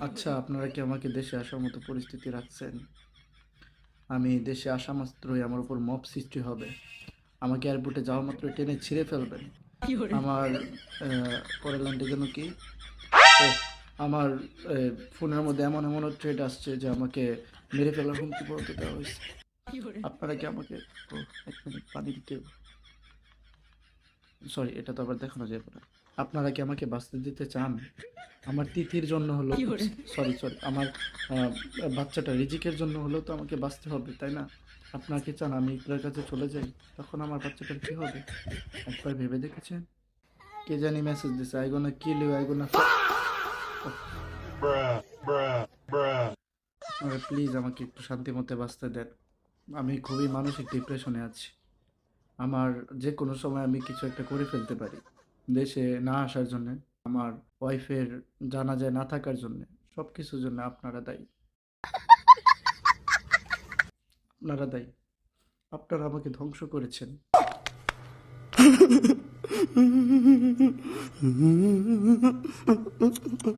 আচ্ছা, আপনারা কি আমাকে দেশে আসার মতো পরিস্থিতি রাখছেন? আমি দেশে আসা মাত্রই আমার উপর মব সৃষ্টি হবে। আমাকে এয়ারপোর্টে যাওয়া মাত্রই টেনে ছিঁড়ে ফেলবেন। আমার পরের লাইনটা যেন কি? ও, আমার ফোনের মধ্যে এমন এমন থ্রেড আসছে যে আমাকে মেরে ফেলার হুমকি পর্যন্ত দেওয়া হয়েছে। আপনারা কি আমাকে, ও, এক মিনিট পানি দিতে, সরি, এটা তো আবার দেখানো যাবে না। আপনারা কি আমাকে বাঁচতে দিতে চান? আমার তিথির জন্য হলো, সরি সরি, আমার আহ, বাচ্চাটা রিজিকের জন্য হলেও তো আমাকে বাঁচতে হবে, তাই না? আপনারা কি চান আমি ইকরার কাছে চলে যাই? তখন আমার বাচ্চাটার কি হবে? একবার ভেবে দেখেছেন? কে জানি মেসেজ দিছে, I gonna kill you, I gonna. আপনারা প্লিজ আমাকে একটু শান্তি মতে বাঁচতে দেন। আমি খুবই মানসিক ডিপ্রেশনে আছি। আমার যে কোনো সময় আমি কিছু একটা করে ফেলতে পারি। দেশে না আসার জন্যে, আমার ওয়াইফের জানাজায় না থাকার জন্যে, সব কিছুর জন্য আপনারা দায়ী। আপনারা দায়ী। আপনারা আমাকে ধ্বংস করেছেন।